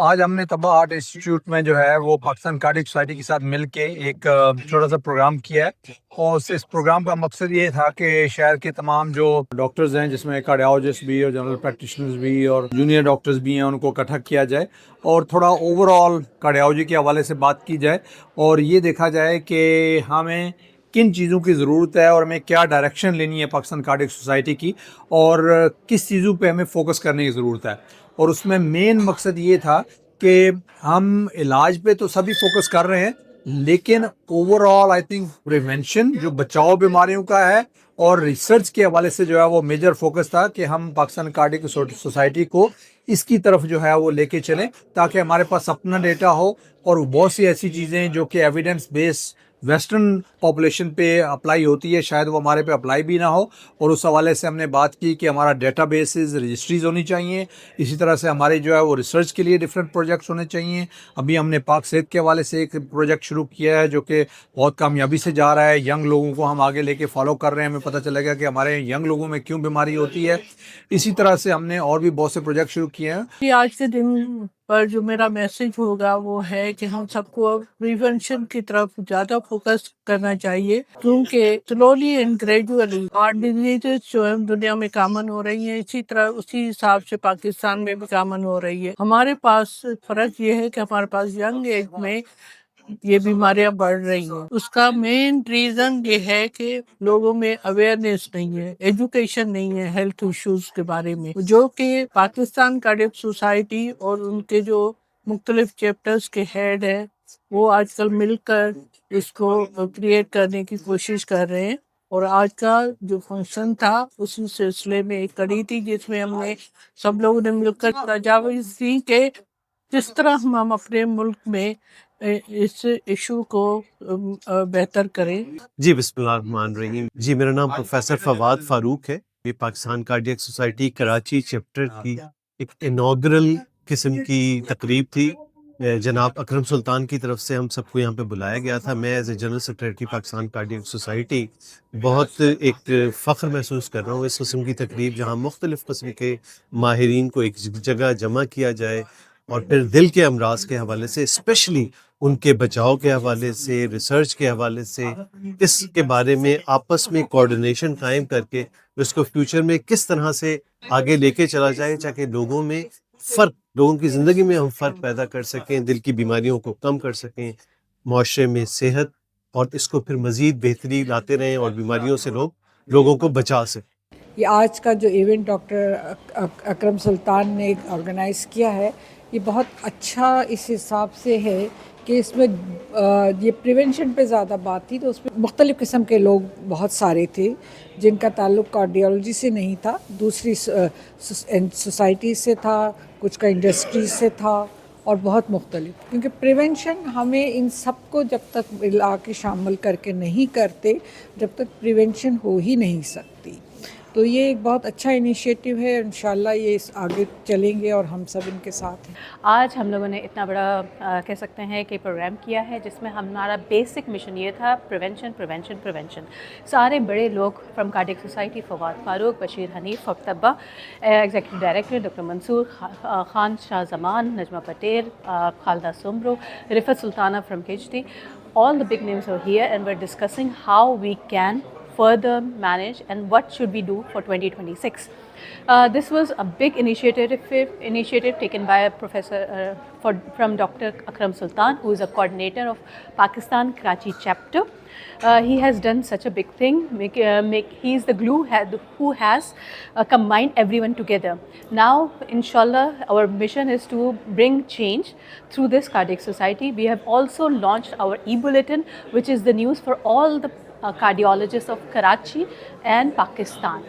آج ہم نے طبع آرٹ انسٹیٹیوٹ میں جو ہے وہ پاکستان کارڈک سوسائٹی کے ساتھ مل کے ایک چھوٹا سا پروگرام کیا ہے، اور اس پروگرام کا مقصد یہ تھا کہ شہر کے تمام جو ڈاکٹرز ہیں، جس میں کارڈیالوجسٹ بھی اور جنرل پریکٹیشنرز بھی اور جونیئر ڈاکٹرز بھی ہیں، ان کو اکٹھا کیا جائے اور تھوڑا اوور آل کارڈیالوجی کے حوالے سے بات کی جائے، اور یہ دیکھا جائے کہ ہمیں کن چیزوں کی ضرورت ہے اور ہمیں کیا ڈائریکشن لینی ہے پاکستان کارڈک سوسائٹی کی، اور کس چیزوں پہ ہمیں فوکس کرنے کی ضرورت ہے۔ اور اس میں مین مقصد یہ تھا کہ ہم علاج پہ تو سبھی فوکس کر رہے ہیں، لیکن over all I think prevention جو بچاؤ بیماریوں کا ہے اور ریسرچ کے حوالے سے جو ہے وہ میجر فوکس تھا کہ ہم پاکستان کارڈک سوسائٹی کو اس کی طرف جو ہے وہ لے کے چلیں، تاکہ ہمارے پاس اپنا ڈیٹا ہو اور بہت سی ایسی چیزیں جو کہ ایویڈنس بیس ویسٹرن پاپولیشن پہ اپلائی ہوتی ہے، شاید وہ ہمارے پہ اپلائی بھی نہ ہو، اور اس حوالے سے ہم نے بات کی کہ ہمارا ڈیٹا بیسز رجسٹریز ہونی چاہیے، اسی طرح سے ہمارے جو ہے وہ ریسرچ کے لیے ڈفرینٹ پروجیکٹس ہونے چاہیے۔ ابھی ہم نے پاک صحت کے حوالے سے ایک پروجیکٹ شروع کیا ہے جو کہ بہت کامیابی سے جا رہا ہے، ینگ لوگوں کو ہم آگے لے کے فالو کر رہے ہیں، ہمیں پتہ چلے گا کہ ہمارے ینگ لوگوں میں کیوں بیماری ہوتی ہے۔ اسی طرح سے ہم نے اور بھی بہت سے پروجیکٹ شروع کیے ہیں۔ آج کے دن پر جو میرا میسج ہوگا وہ ہے کہ ہم سب کو پریونشن کی طرف زیادہ فوکس کرنا چاہیے، کیونکہ slowly and gradually heart disease جو ہے دنیا میں کامن ہو رہی ہیں، اسی طرح اسی حساب سے پاکستان میں بھی کامن ہو رہی ہے۔ ہمارے پاس فرق یہ ہے کہ ہمارے پاس ینگ ایج میں یہ بیماریاں بڑھ رہی ہیں۔ اس کا مین ریزن یہ ہے کہ لوگوں میں اویئرنیس نہیں ہے، ایجوکیشن نہیں ہے ہیلتھ ایشوز کے بارے میں، جو کہ پاکستان کارڈک سوسائٹی اور ان کے جو مختلف چیپٹرز کے ہیڈ ہیں وہ آج کل مل کر اس کو کریٹ کرنے کی کوشش کر رہے ہیں۔ اور آج کا جو فنکشن تھا اسی سلسلے میں ایک کڑی تھی جس میں ہم نے سب لوگوں نے مل کر تجاویز دی کہ کس طرح ہم اپنے ملک میں اس ایشو کو بہتر کریں۔ جی بسم اللہ الرحمن الرحیم۔ جی میرا نام پروفیسر فواد فاروق ہے۔ یہ Pakistan cardiac society Karachi chapter کی ایک انوگرل قسم کی تقریب تھی، جناب اکرم سلطان کی طرف سے ہم سب کو یہاں پہ بلایا گیا تھا۔ میں as a general secretary Pakistan cardiac society بہت ایک فخر محسوس کر رہا ہوں اس قسم کی تقریب جہاں مختلف قسم کے ماہرین کو ایک جگہ جمع کیا جائے، اور پھر دل کے امراض کے حوالے سے اسپیشلی ان کے بچاؤ کے حوالے سے، ریسرچ کے حوالے سے، اس کے بارے میں آپس میں کوارڈینیشن قائم کر کے اس کو فیوچر میں کس طرح سے آگے لے کے چلا جائے تاکہ لوگوں کی زندگی میں ہم فرق پیدا کر سکیں، دل کی بیماریوں کو کم کر سکیں، معاشرے میں صحت اور اس کو پھر مزید بہتری لاتے رہیں اور بیماریوں سے لوگوں کو بچا سکیں۔ یہ آج کا جو ایونٹ ڈاکٹر اکرم سلطان نے آرگنائز کیا ہے، یہ بہت اچھا اس حساب سے ہے کہ اس میں یہ پریونشن پہ زیادہ بات تھی، تو اس میں مختلف قسم کے لوگ بہت سارے تھے جن کا تعلق کارڈیالوجی سے نہیں تھا، دوسری سوسائٹی سے تھا، کچھ کا انڈسٹری سے تھا، اور بہت مختلف، کیونکہ پریونشن ہمیں ان سب کو جب تک ملا کے شامل کر کے نہیں کرتے، جب تک پریونشن ہو ہی نہیں سکتی۔ تو یہ ایک بہت اچھا انیشیٹو ہے، انشاءاللہ یہ آگے چلیں گے اور ہم سب ان کے ساتھ ہیں۔ آج ہم لوگوں نے اتنا بڑا کہہ سکتے ہیں کہ پروگرام کیا ہے جس میں ہمارا بیسک مشن یہ تھا پریونشن۔ سارے بڑے لوگ فرام کارڈک سوسائٹی، فواد فاروق، بشیر حنیف طبع، executive director doctor Mansoor Khan Shah زمان، نجمہ پٹیل، خالدہ سمرو، رفت سلطانہ from KHD، all the big names are here and we're discussing how we can further manage and what should we do for 2026. This was a big initiative taken by a professor from Dr. Akram Sultan, who is a coordinator of Pakistan Karachi chapter. He has done such a big thing. He is the glue who has combined everyone together. Now, inshallah, our mission is to bring change through this cardiac society. We have also launched our e-bulletin, which is the news for all the cardiologists of Karachi and Pakistan.